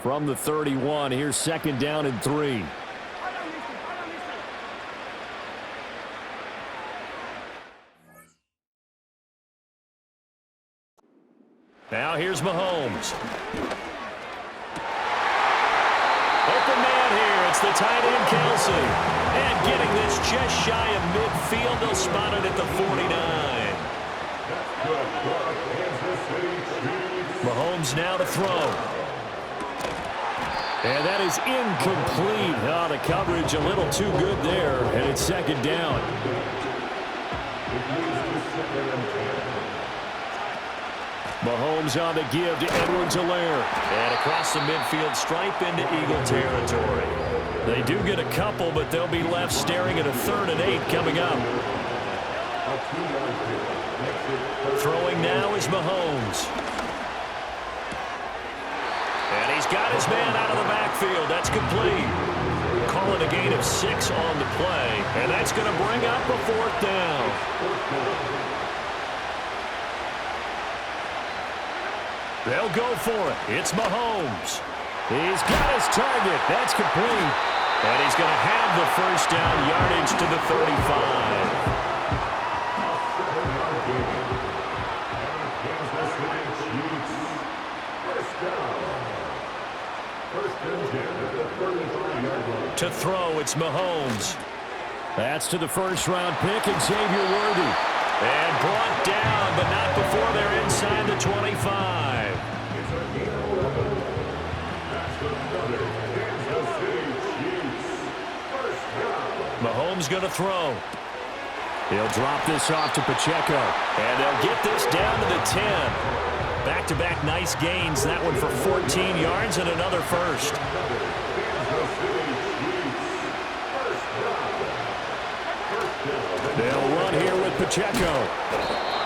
From the 31, here's second down and 3. Now here's Mahomes. Open man here. It's the tight end, Kelsey. And getting this just shy of midfield. They'll spot it at the 49. Mahomes now to throw. And that is incomplete. Oh, the coverage a little too good there. And it's second down. Mahomes on the give to Edwards-Helaire. And across the midfield stripe into Eagle territory. They do get a couple, but they'll be left staring at a 3rd and 8 coming up. Throwing now is Mahomes. And he's got his man out of the backfield. That's complete. Call it a gain of 6 on the play. And that's going to bring up a 4th down. They'll go for it. It's Mahomes. He's got his target. That's complete. And he's going to have the first down, yardage to the 35. To throw, it's Mahomes. That's to the first-round pick, Xavier Worthy. And brought down, but not before they're inside the 25. Mahomes going to throw. He'll drop this off to Pacheco. And they'll get this down to the 10. Back-to-back nice gains. That one for 14 yards and another first. They'll run here with Pacheco.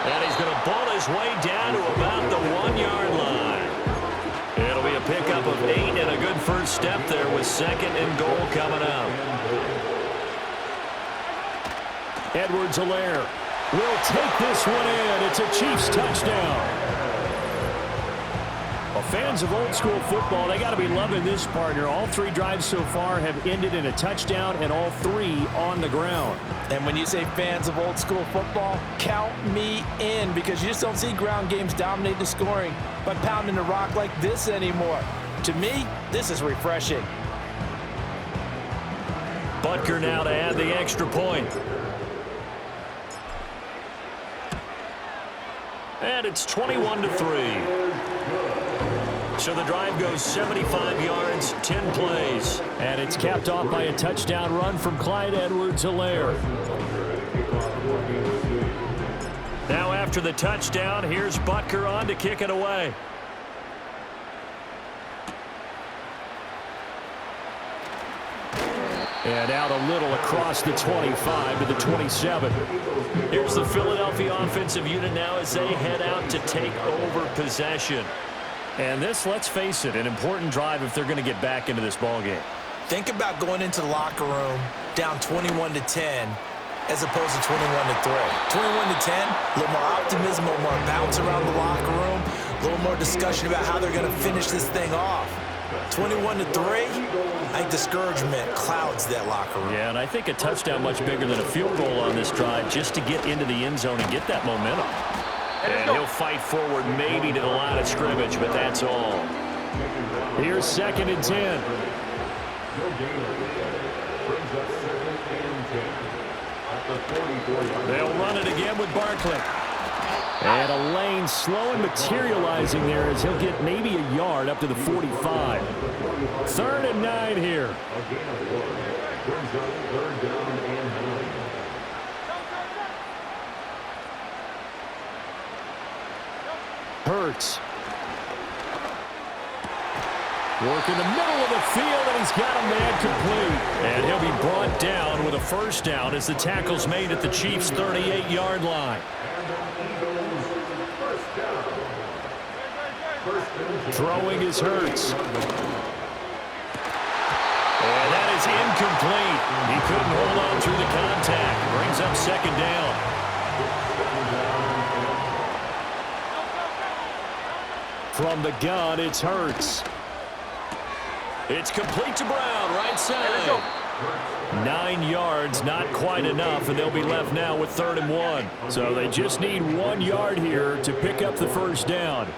And he's going to ball his way down to about the 1-yard line. It'll be a pickup of 8 and a good first step there with 2nd and goal coming up. Edwards-Helaire will take this one in. It's a Chiefs touchdown. Well, fans of old school football, they got to be loving this, partner. All 3 drives so far have ended in a touchdown, and all 3 on the ground. And when you say fans of old school football, count me in, because you just don't see ground games dominate the scoring by pounding the rock like this anymore. To me, this is refreshing. Butker now to add the extra point. And it's 21-3. So the drive goes 75 yards, 10 plays. And it's capped off by a touchdown run from Clyde Edwards-Helaire. Now after the touchdown, here's Butker on to kick it away. And out a little across the 25 to the 27. Here's the Philadelphia offensive unit now as they head out to take over possession. And this, let's face it, an important drive if they're going to get back into this ballgame. Think about going into the locker room down 21-10 as opposed to 21-3. 21-10, a little more optimism, a little more bounce around the locker room, a little more discussion about how they're going to finish this thing off. 21-3, I think discouragement clouds that locker room. Yeah, and I think a touchdown much bigger than a field goal on this drive just to get into the end zone and get that momentum. And he'll fight forward maybe to the line of scrimmage, but that's all. Here's 2nd and 10. They'll run it again with Barkley. And a lane slow and materializing there as he'll get maybe a yard up to the 45. 3rd and 9 here. Hurts. Work in the middle of the field, and he's got a man complete. And he'll be brought down with a first down as the tackle's made at the Chiefs' 38-yard line. Throwing is Hurts. And that is incomplete. He couldn't hold on through the contact. Brings up 2nd down. From the gun, it's Hurts. It's complete to Brown, right side. 9 yards, not quite enough, and they'll be left now with 3rd and 1. So they just need 1 yard here to pick up the first down.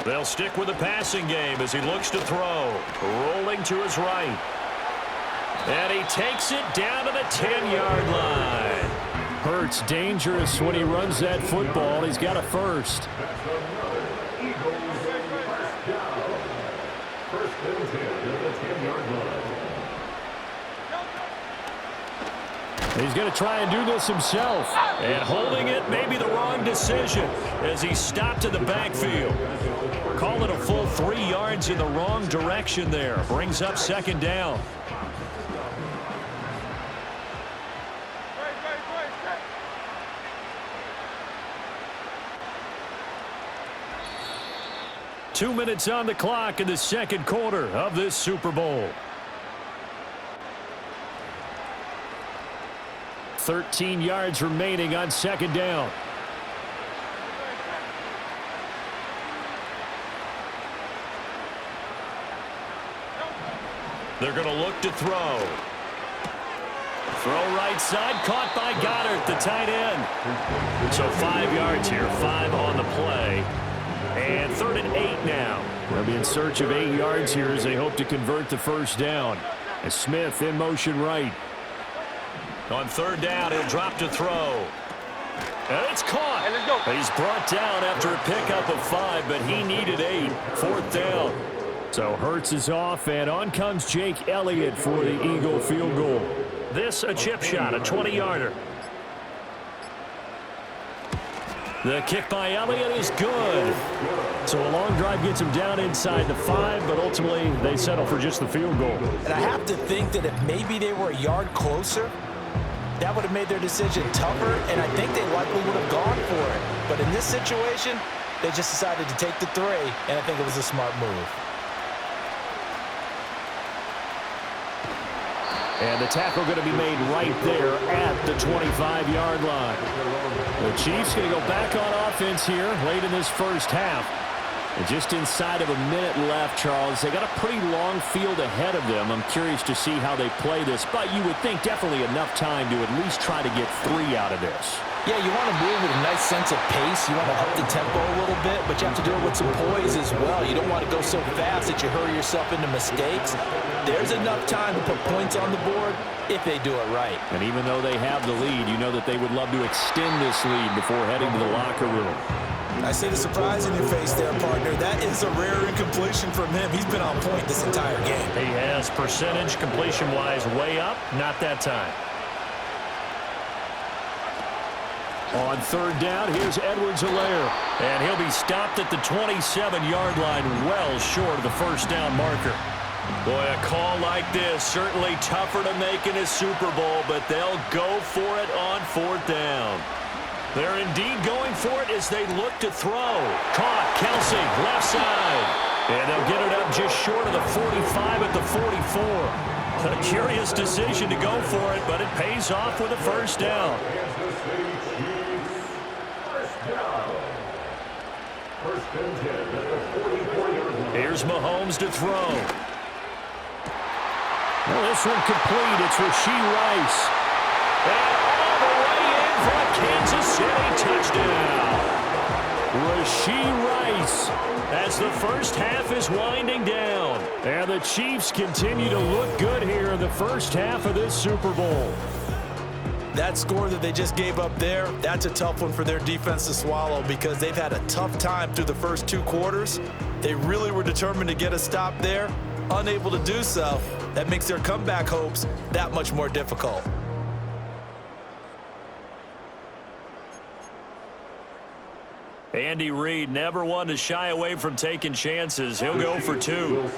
They'll stick with the passing game as he looks to throw. Rolling to his right. And he takes it down to the 10-yard line. Hurts dangerous when he runs that football. He's got a first. He's going to try and do this himself. And holding it may be the wrong decision as he stopped in the backfield. Call it a full 3 yards in the wrong direction there. Brings up 2nd down. Two minutes on the clock in the second quarter of this Super Bowl. 13 yards remaining on 2nd down. They're going to look to throw. Throw right side, caught by Goddard, the tight end. So 5 yards here, 5 on the play. And 3rd and 8 now. They'll be in search of 8 yards here as they hope to convert the first down. As Smith in motion right. On 3rd down, he'll drop to throw. And it's caught. He's brought down after a pickup of 5, but he needed 8. 4th down. So Hurts is off, and on comes Jake Elliott for the Eagle field goal. This a chip shot, a 20-yarder. The kick by Elliott is good. So a long drive gets him down inside the 5, but ultimately they settle for just the field goal. And I have to think that if maybe they were a yard closer, that would have made their decision tougher, and I think they likely would have gone for it. But in this situation, they just decided to take the 3, and I think it was a smart move. And the tackle going to be made right there at the 25-yard line. The Chiefs going to go back on offense here late in this first half. And just inside of a minute left, Charles. They got a pretty long field ahead of them. I'm curious to see how they play this, but you would think definitely enough time to at least try to get 3 out of this. Yeah, you want to move with a nice sense of pace. You want to up the tempo a little bit, but you have to do it with some poise as well. You don't want to go so fast that you hurry yourself into mistakes. There's enough time to put points on the board if they do it right. And even though they have the lead, you know that they would love to extend this lead before heading to the locker room. I see the surprise in your face there, partner. That is a rare incompletion from him. He's been on point this entire game. He has percentage completion-wise way up. Not that time. On 3rd down, here's Edwards-Helaire. And he'll be stopped at the 27-yard line, well short of the first down marker. Boy, a call like this, certainly tougher to make in a Super Bowl, but they'll go for it on 4th down. They're indeed going for it as they look to throw. Caught, Kelsey, left side. And they'll get it up just short of the 45 at the 44. A curious decision to go for it, but it pays off with a first down. Here's Mahomes to throw. Well, this one complete. It's Rashee Rice. And all the way in for a Kansas City touchdown. Rashee Rice as the first half is winding down. And the Chiefs continue to look good here in the first half of this Super Bowl. That score that they just gave up there, that's a tough one for their defense to swallow because they've had a tough time through the first 2 quarters. They really were determined to get a stop there, unable to do so. That makes their comeback hopes that much more difficult. Andy Reid never one to shy away from taking chances. He'll go for 2.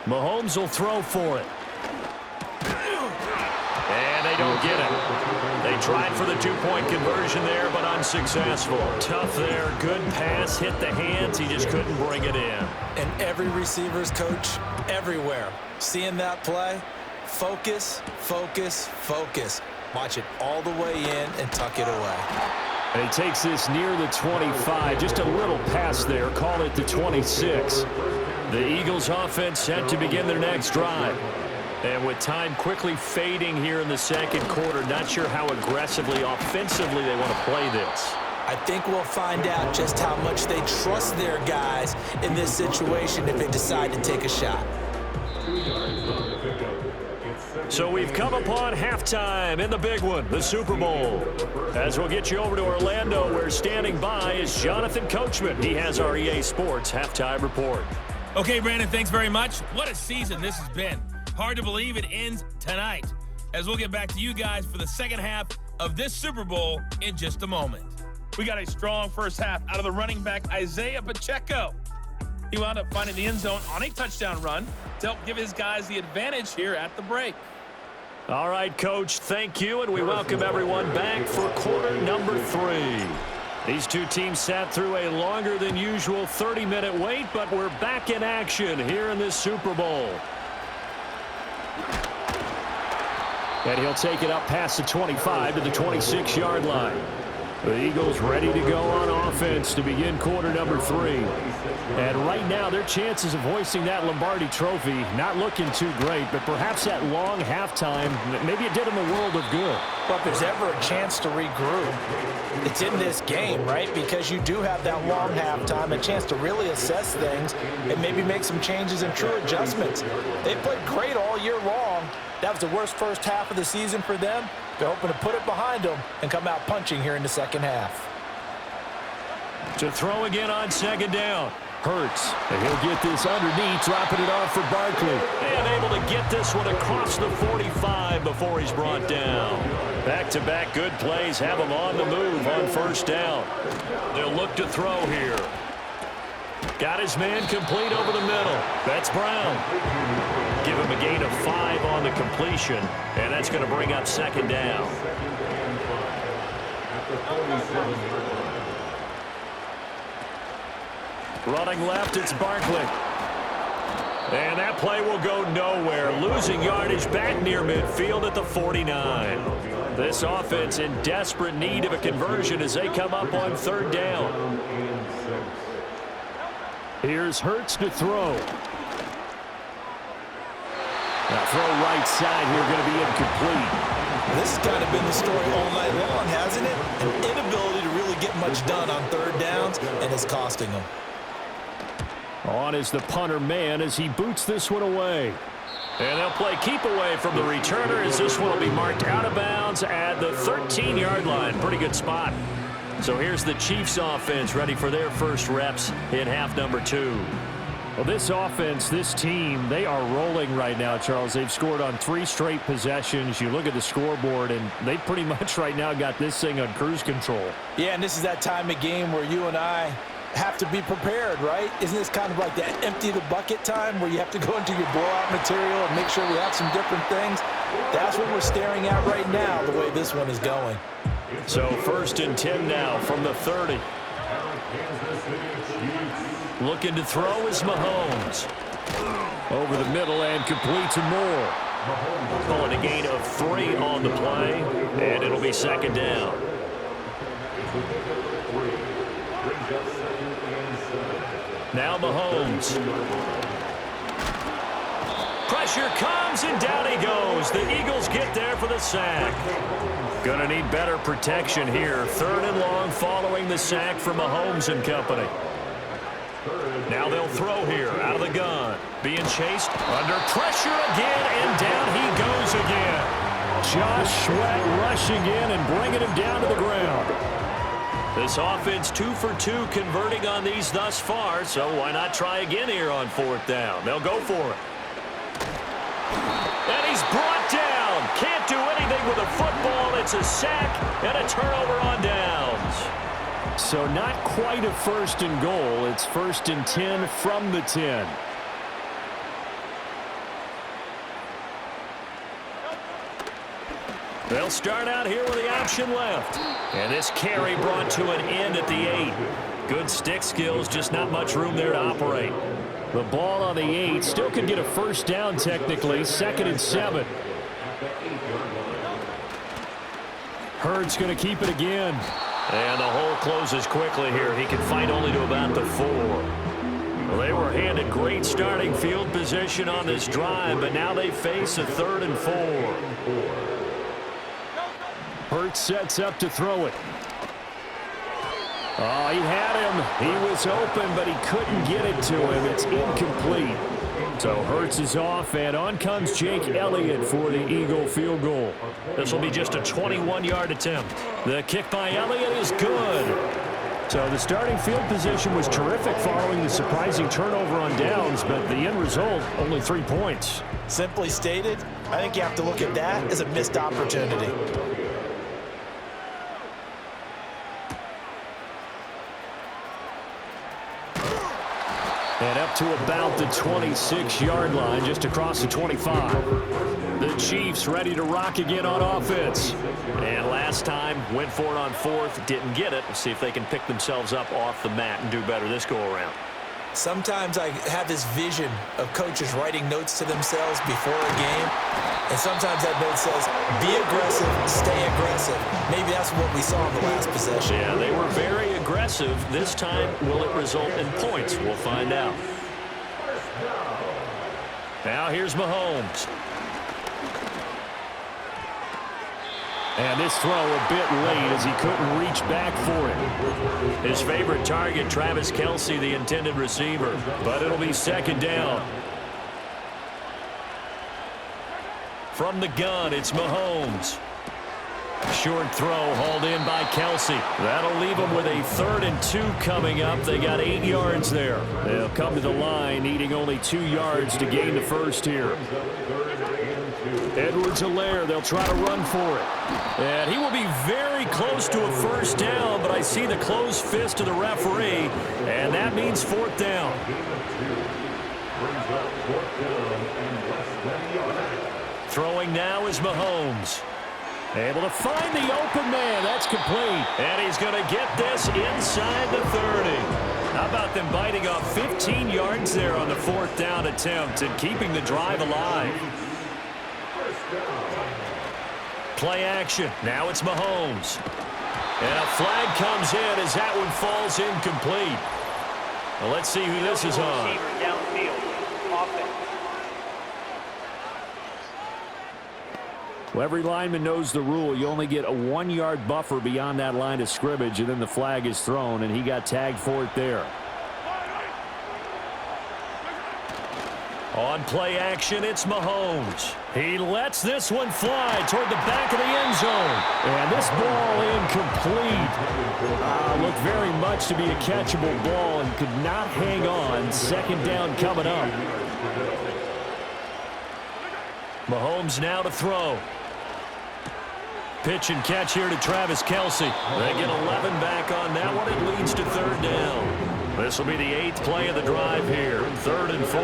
Mahomes will throw for it. And they don't get it. They tried for the 2-point conversion there, but unsuccessful. Tough there. Good pass. Hit the hands. He just couldn't bring it in. And every receiver's coach everywhere. Seeing that play, focus, focus, focus. Watch it all the way in and tuck it away. And he takes this near the 25, just a little past there, call it the 26. The Eagles offense set to begin their next drive. And with time quickly fading here in the second quarter, not sure how aggressively, offensively they want to play this. I think we'll find out just how much they trust their guys in this situation if they decide to take a shot. So we've come upon halftime in the big one, the Super Bowl. As we'll get you over to Orlando, where standing by is Jonathan Coachman. He has our EA Sports halftime report. Okay, Brandon, thanks very much. What a season this has been. Hard to believe it ends tonight, as we'll get back to you guys for the second half of this Super Bowl in just a moment. We got a strong first half out of the running back, Isaiah Pacheco. He wound up finding the end zone on a touchdown run to help give his guys the advantage here at the break. All right, Coach, thank you, and we welcome everyone back for quarter number 3. These two teams sat through a longer than usual 30-minute wait, but we're back in action here in this Super Bowl. And he'll take it up past the 25 to the 26-yard line. The Eagles ready to go on offense to begin quarter number 3. And right now, their chances of hoisting that Lombardi trophy not looking too great, but perhaps that long halftime, maybe it did them a world of good. But if there's ever a chance to regroup, it's in this game, right? Because you do have that long halftime, a chance to really assess things and maybe make some changes and true adjustments. They played great all year long. That was the worst first half of the season for them. They're hoping to put it behind them and come out punching here in the second half. To throw again on second down. Hurts, and he'll get this underneath, dropping it off for Barkley. And able to get this one across the 45 before he's brought down. Back-to-back good plays have him on the move on first down. They'll look to throw here. Got his man complete over the middle. That's Brown. Give him a gain of 5 on the completion, and that's going to bring up second down. Running left, it's Barkley. And that play will go nowhere. Losing yardage back near midfield at the 49. This offense in desperate need of a conversion as they come up on third down. Here's Hurts to throw. Now throw right side here, going to be incomplete. This has kind of been the story all night long, hasn't it? An inability to really get much done on third downs, and it's costing them. On is the punter man as he boots this one away. And they'll play keep away from the returner as this one will be marked out of bounds at the 13-yard line. Pretty good spot. So here's the Chiefs offense ready for their first reps in half number 2. Well, this offense, this team, they are rolling right now, Charles. They've scored on 3 straight possessions. You look at the scoreboard, and they pretty much right now got this thing on cruise control. Yeah, and this is that time of game where you and I have to be prepared, right? Isn't this kind of like that empty the bucket time where you have to go into your blowout material and make sure we have some different things? That's what we're staring at right now, the way this one is going. So 1st and 10 now from the 30. Looking to throw is Mahomes. Over the middle and complete to Moore. Calling a gain of 3 on the play, and it'll be second down. Now Mahomes. Pressure comes, and down he goes. The Eagles get there for the sack. Gonna need better protection here. 3rd and long following the sack from Mahomes and company. Now they'll throw here out of the gun. Being chased under pressure again, and down he goes again. Josh Sweat rushing in and bringing him down to the ground. This offense 2 for 2 converting on these thus far, so why not try again here on 4th down? They'll go for it. And he's brought down. Can't do anything with a football. It's a sack and a turnover on downs. So not quite a 1st and goal. It's 1st and 10 from the 10. They'll start out here with the option left. And this carry brought to an end at the 8. Good stick skills, just not much room there to operate. The ball on the 8 still can get a 1st down technically. 2nd and 7. Hurts going to keep it again. And the hole closes quickly here. He can fight only to about the 4. Well, they were handed great starting field position on this drive, but now they face a 3rd and 4. Hurts sets up to throw it. Oh, he had him. He was open, but he couldn't get it to him. It's incomplete. So Hurts is off, and on comes Jake Elliott for the Eagle field goal. This will be just a 21-yard attempt. The kick by Elliott is good. So the starting field position was terrific following the surprising turnover on downs, but the end result, only 3 points. Simply stated, I think you have to look at that as a missed opportunity. And up to about the 26-yard line, just across the 25. The Chiefs ready to rock again on offense. And last time, went for it on 4th, didn't get it. We'll see if they can pick themselves up off the mat and do better this go-around. Sometimes I have this vision of coaches writing notes to themselves before a game, and sometimes that note says, be aggressive, stay aggressive. Maybe that's what we saw in the last possession. Yeah, they were very aggressive. This time, will it result in points? We'll find out. Now here's Mahomes. And this throw a bit late as he couldn't reach back for it. His favorite target, Travis Kelce, the intended receiver. But it'll be 2nd down. From the gun, it's Mahomes. Short throw hauled in by Kelce. That'll leave them with a 3rd and 2 coming up. They got 8 yards there. They'll come to the line, needing only 2 yards to gain the first here. Edwards-Helaire, they'll try to run for it. And he will be very close to a 1st down, but I see the closed fist of the referee, and that means 4th down. Throwing now is Mahomes. Able to find the open man. That's complete. And he's going to get this inside the 30. How about them biting off 15 yards there on the 4th down attempt and keeping the drive alive? Play action. Now it's Mahomes. And a flag comes in as that one falls incomplete. Well, let's see who this is on. Well, every lineman knows the rule. You only get a 1-yard buffer beyond that line of scrimmage, and then the flag is thrown, and he got tagged for it there. On play action, it's Mahomes. He lets this one fly toward the back of the end zone. And this ball incomplete. Looked very much to be a catchable ball and could not hang on. 2nd down coming up. Mahomes now to throw. Pitch and catch here to Travis Kelce. They get 11 back on that one. It leads to 3rd down. This will be the 8th play of the drive here. 3rd and 4.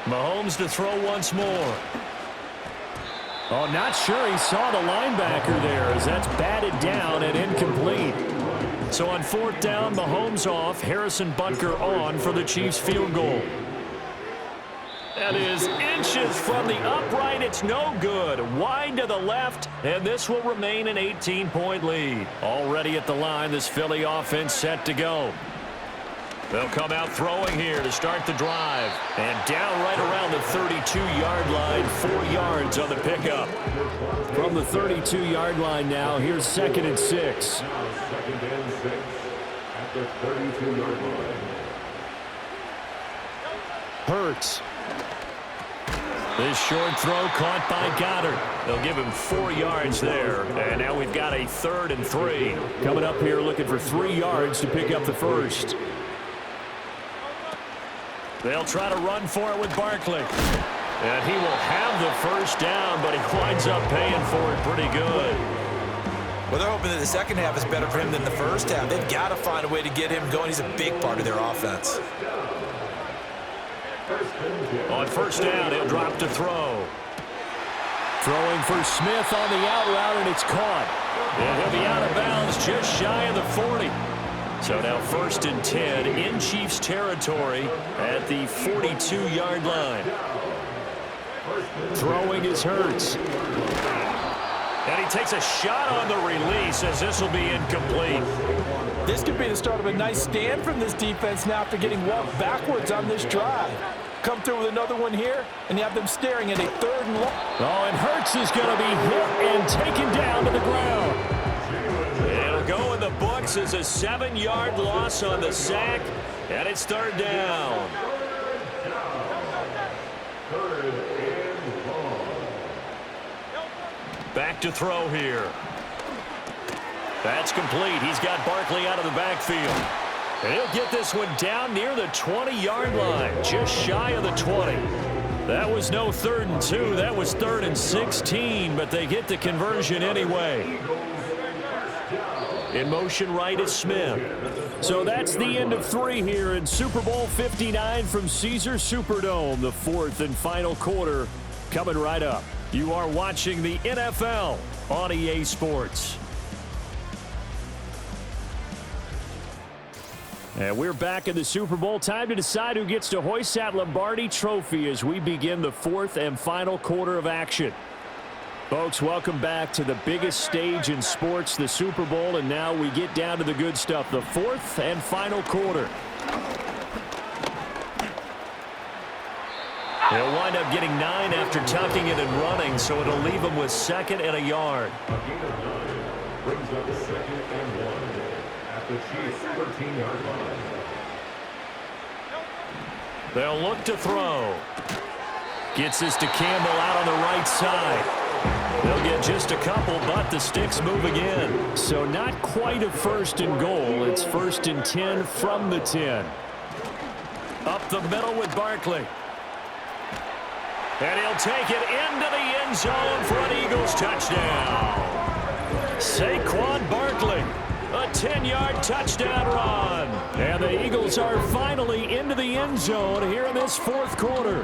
Mahomes to throw once more. Oh, not sure he saw the linebacker there as that's batted down and incomplete. So on 4th down, Mahomes off, Harrison Butker on for the Chiefs field goal. That is inches from the upright. It's no good. Wide to the left, and this will remain an 18-point lead. Already at the line, this Philly offense set to go. They'll come out throwing here to start the drive. And down right around the 32-yard line, 4 yards on the pickup. From the 32-yard line now, here's 2nd and 6. Hurts. This short throw caught by Goddard. They'll give him 4 yards there. And now we've got a 3rd and 3. Coming up here looking for 3 yards to pick up the first. They'll try to run for it with Barkley. And he will have the 1st down, but he winds up paying for it pretty good. Well, they're hoping that the second half is better for him than the first half. They've got to find a way to get him going. He's a big part of their offense. On 1st down, he'll drop to throw. Throwing for Smith on the out route, and it's caught. And he'll be out of bounds just shy of the 40. So now 1st and 10 in Chiefs territory at the 42-yard line. Throwing is Hurts. And he takes a shot on the release as this will be incomplete. This could be the start of a nice stand from this defense now after getting walked backwards on this drive. Come through with another one here, and you have them staring at a 3rd and long. Oh, and Hurts is going to be hit and taken down to the ground. It'll go in the books as a 7-yard loss on the sack, and it's 3rd down. Back to throw here. That's complete. He's got Barkley out of the backfield. And he'll get this one down near the 20-yard line, just shy of the 20. That was no 3rd and 2. That was 3rd and 16, but they get the conversion anyway. In motion right is Smith. So that's the end of 3 here in Super Bowl 59 from Caesars Superdome. The 4th and final quarter coming right up. You are watching the NFL on EA Sports. And we're back in the Super Bowl. Time to decide who gets to hoist that Lombardi trophy as we begin the 4th and final quarter of action. Folks, welcome back to the biggest stage in sports, the Super Bowl, and now we get down to the good stuff, the 4th and final quarter. They'll wind up getting 9 after tucking it and running, so it'll leave them with 2nd and a yard. Brings up 2nd and 1 at the Chiefs' 13-yard line. They'll look to throw. Gets this to Campbell out on the right side. They'll get just a couple, but the sticks move again. So not quite a 1st and goal. It's 1st and 10 from the 10. Up the middle with Barkley. And he'll take it into the end zone for an Eagles touchdown. Saquon Barkley, a 10-yard touchdown run. And the Eagles are finally into the end zone here in this 4th quarter.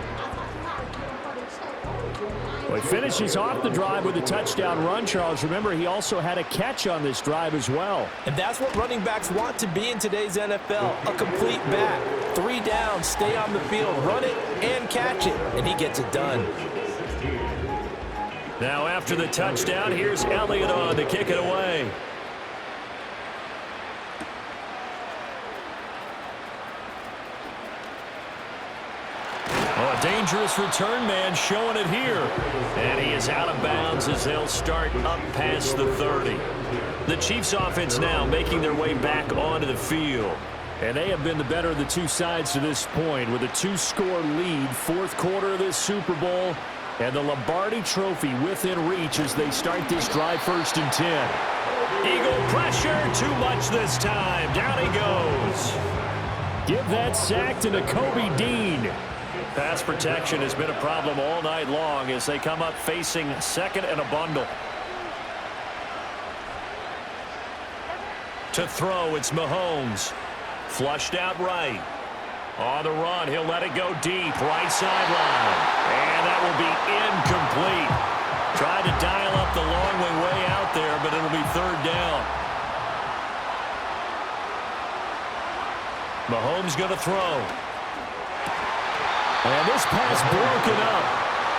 Well, he finishes off the drive with a touchdown run, Charles. Remember, he also had a catch on this drive as well. And that's what running backs want to be in today's NFL, a complete back. 3 downs, stay on the field, run it, and catch it, and he gets it done. Now after the touchdown, here's Elliott on to kick it away. Oh, a dangerous return man showing it here. And he is out of bounds as they'll start up past the 30. The Chiefs offense now making their way back onto the field. And they have been the better of the two sides to this point with a 2-score lead, 4th quarter of this Super Bowl. And the Lombardi trophy within reach as they start this drive 1st and 10. Eagle pressure, too much this time. Down he goes. Give that sack to Nakobe Dean. Pass protection has been a problem all night long as they come up facing 2nd and a bundle. To throw, it's Mahomes. Flushed out right. On the run, he'll let it go deep. Right sideline. And that will be incomplete. Tried to dial up the long way out there, but it'll be 3rd down. Mahomes going to throw. And this pass broken up.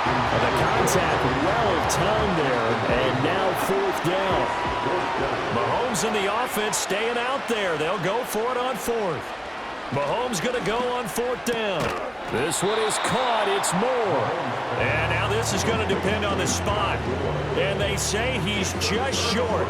And the contact well timed there. And now 4th down. Mahomes and the offense staying out there. They'll go for it on 4th. Mahomes going to go on 4th down. This one is caught. It's Moore. And now this is going to depend on the spot. And they say he's just short.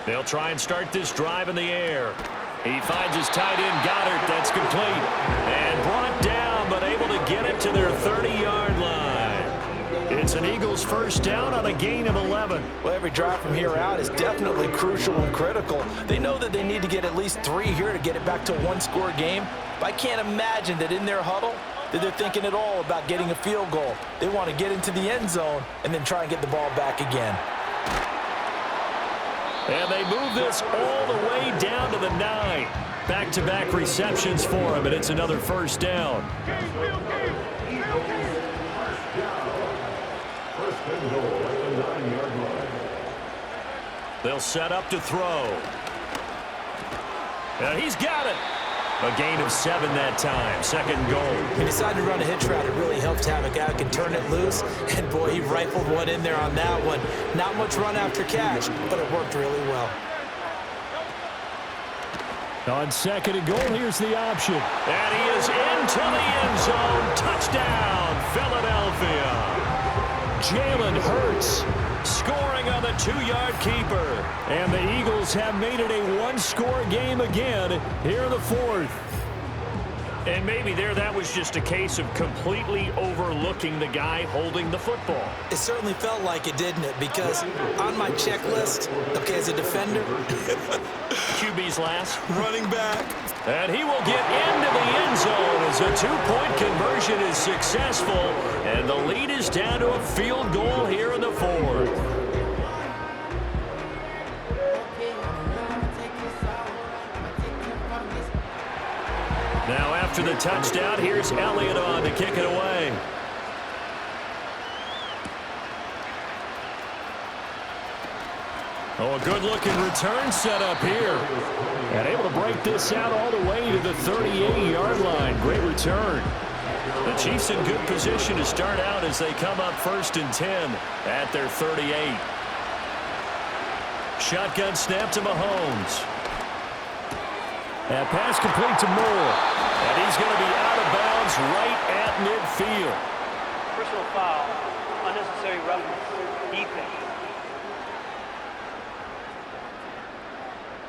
They'll try and start this drive in the air. He finds his tight end, Goddard. That's complete. And brought down, but able to get it to their 30-yard line. It's an Eagles 1st down on a gain of 11. Well, every drive from here out is definitely crucial and critical. They know that they need to get at least 3 here to get it back to a 1-score game. But I can't imagine that in their huddle that they're thinking at all about getting a field goal. They want to get into the end zone and then try and get the ball back again. And they move this all the way down to the 9. Back-to-back receptions for him, and it's another 1st down. They'll set up to throw. And he's got it. A gain of 7 that time. Second and goal. He decided to run a hitch route. It really helped to have a guy who can turn it loose. And, boy, he rifled one in there on that one. Not much run after catch, but it worked really well. On second and goal, here's the option. And he is into the end zone. Touchdown, Philadelphia. Jalen Hurts scoring on the 2-yard keeper. And the Eagles have made it a one-score game again here in the fourth. And maybe that was just a case of completely overlooking the guy holding the football. It certainly felt like it, didn't it? Because on my checklist, okay, as a defender, QB's last. running back. And he will get into the end zone as a two-point conversion is successful. And the lead is down to a field goal here in the fourth. Now after the touchdown, here's Elliott on to kick it away. Oh, a good-looking return set up here. And able to break this out all the way to the 38-yard line. Great return. The Chiefs in good position to start out as they come up 1st and 10 at their 38. Shotgun snap to Mahomes. That pass complete to Moore. And he's going to be out of bounds right at midfield. Personal foul, unnecessary roughness, defense.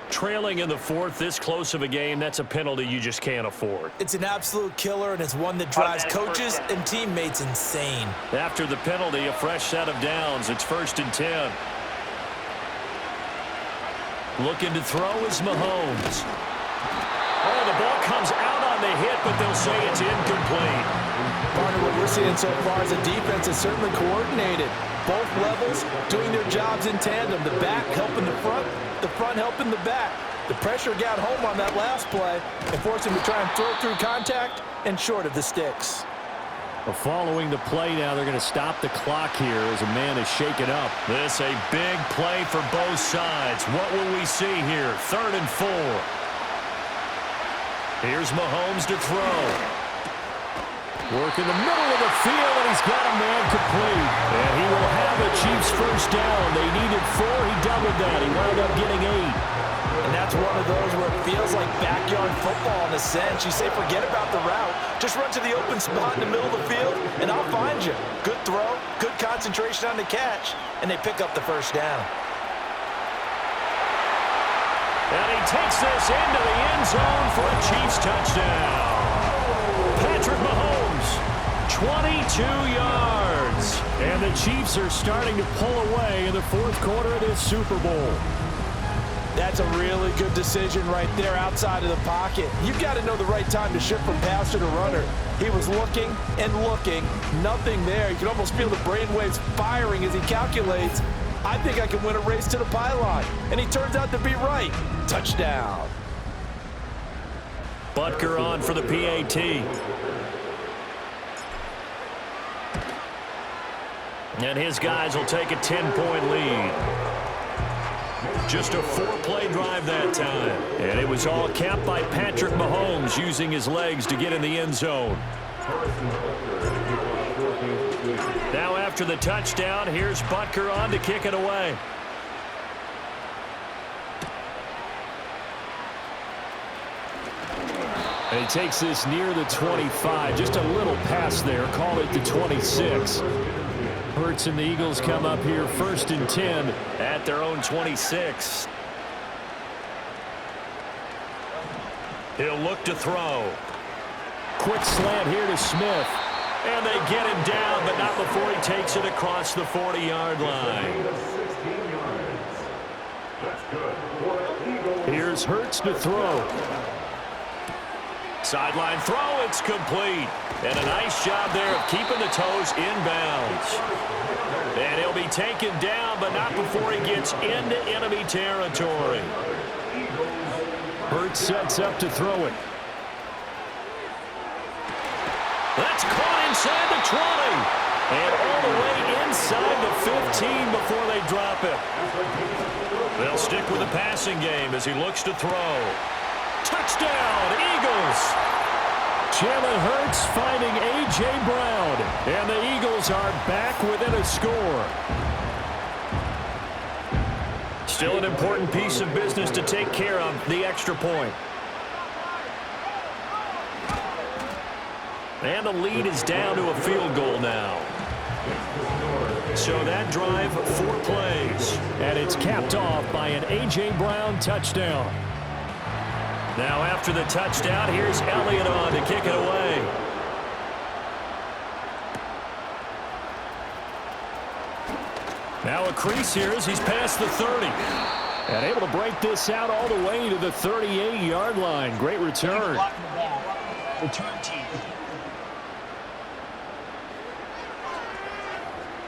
Trailing in the fourth, this close of a game, that's a penalty you just can't afford. It's an absolute killer, and it's one that drives coaches and teammates insane. After the penalty, a fresh set of downs. It's 1st and 10. Looking to throw is Mahomes. Oh, the ball comes out on the hit, but they'll say it's incomplete. Partner, what we're seeing so far is a defense is certainly coordinated. Both levels doing their jobs in tandem. The back helping the front helping the back. The pressure got home on that last play and forced him to try and throw through contact and short of the sticks. Well, following the play now, they're going to stop the clock here as a man is shaken up. This a big play for both sides. What will we see here? 3rd and 4. Here's Mahomes to throw. Work in the middle of the field, and he's got a man complete. And he will have the Chiefs first down. They needed 4. He doubled that. He wound up getting 8. And that's one of those where it feels like backyard football in a sense. You say, forget about the route. Just run to the open spot in the middle of the field, and I'll find you. Good throw, good concentration on the catch, and they pick up the first down. And he takes this into the end zone for a Chiefs touchdown. Patrick Mahomes, 22 yards. And the Chiefs are starting to pull away in the fourth quarter of this Super Bowl. That's a really good decision right there outside of the pocket. You've got to know the right time to shift from passer to runner. He was looking and looking, nothing there. You can almost feel the brainwaves firing as he calculates, I think I can win a race to the pylon. And he turns out to be right. Touchdown. Butker on for the PAT. And his guys will take a 10-point lead. Just a 4-play drive that time. And it was all capped by Patrick Mahomes using his legs to get in the end zone. Now after the touchdown, here's Butker on to kick it away. And he takes this near the 25. Just a little pass there. Call it the 26. Hurts and the Eagles come up here 1st and 10 at their own 26. He'll look to throw. Quick slant here to Smith. And they get him down, but not before he takes it across the 40-yard line. Here's Hurts to throw. Sideline throw, it's complete. And a nice job there of keeping the toes inbounds. And he'll be taken down, but not before he gets into enemy territory. Hurts sets up to throw it. That's caught inside the 20. And all the way inside the 15 before they drop it. They'll stick with the passing game as he looks to throw. Touchdown, Eagles! Jalen Hurts finding A.J. Brown. And the Eagles are back within a score. Still an important piece of business to take care of, the extra point. And the lead is down to a field goal now. So that drive, 4 plays. And it's capped off by an A.J. Brown touchdown. Now after the touchdown, here's Elliott on to kick it away. Now a crease here as he's past the 30. And able to break this out all the way to the 38-yard line. Great return. Return team.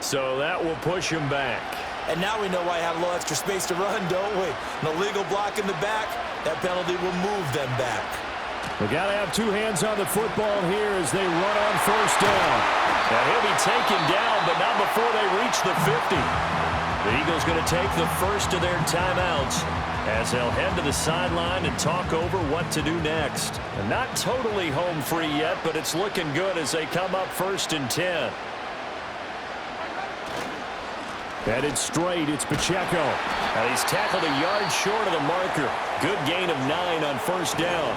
So that will push him back. And now we know why I have a little extra space to run, don't we? An illegal block in the back. That penalty will move them back. They got to have 2 hands on the football here as they run on first down. And he'll be taken down, but not before they reach the 50. The Eagles going to take the first of their timeouts as they'll head to the sideline and talk over what to do next. And not totally home free yet, but it's looking good as they come up 1st and 10. Headed straight, it's Pacheco. And he's tackled a yard short of the marker. Good gain of 9 on first down.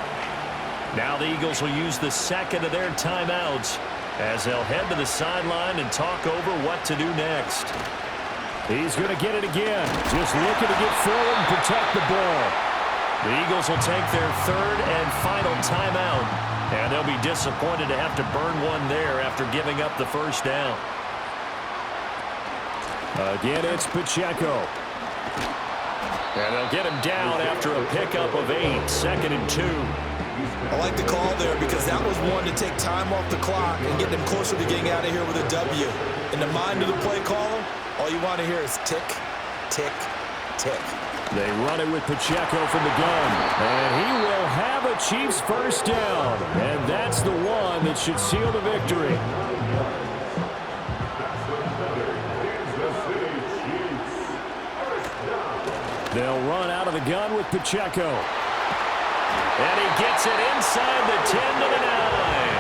Now the Eagles will use the second of their timeouts as they'll head to the sideline and talk over what to do next. He's going to get it again. Just looking to get forward and protect the ball. The Eagles will take their 3rd and final timeout. And they'll be disappointed to have to burn one there after giving up the first down. Again, it's Pacheco. And they'll get him down after a pickup of 8. 2nd and 2. I like the call there because that was one to take time off the clock and get them closer to getting out of here with a W. In the mind of the play caller, all you want to hear is tick, tick, tick. They run it with Pacheco from the gun. And he will have a Chiefs first down. And that's the one that should seal the victory. They'll run out of the gun with Pacheco. And he gets it inside the 10 to the 9.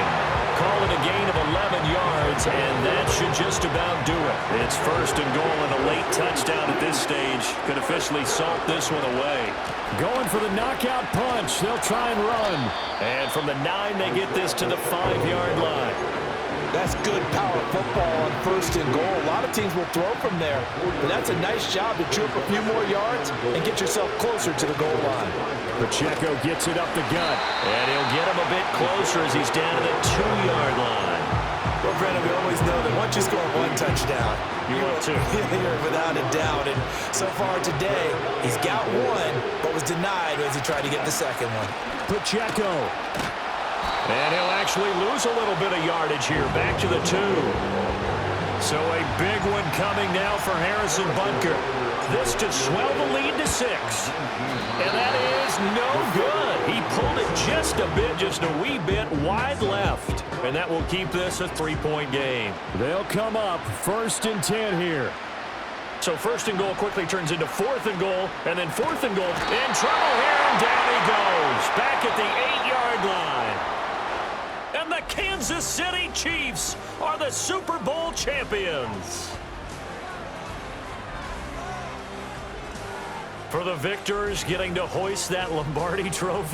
Call it a gain of 11 yards, and that should just about do it. It's 1st and goal and a late touchdown at this stage. Could officially salt this one away. Going for the knockout punch. They'll try and run. And from the 9, they get this to the 5-yard line. That's good power football on 1st and goal. A lot of teams will throw from there, but that's a nice job to chew up a few more yards and get yourself closer to the goal line. Pacheco gets it up the gut, and he'll get him a bit closer as he's down to the 2-yard line. Well, Brandon, we always know that once you score 1 touchdown, you want 2. You're without a doubt. And so far today, he's got 1, but was denied as he tried to get the second one. Pacheco. And he'll actually lose a little bit of yardage here. Back to the 2. So a big one coming now for Harrison Butker. This to swell the lead to 6. And that is no good. He pulled it just a bit, just a wee bit wide left. And that will keep this a 3-point game. They'll come up 1st and 10 here. So 1st and goal quickly turns into 4th and goal. And then 4th and goal. In trouble here, and down he goes. Back at the 8-yard line. And the Kansas City Chiefs are the Super Bowl champions. For the victors, getting to hoist that Lombardi trophy.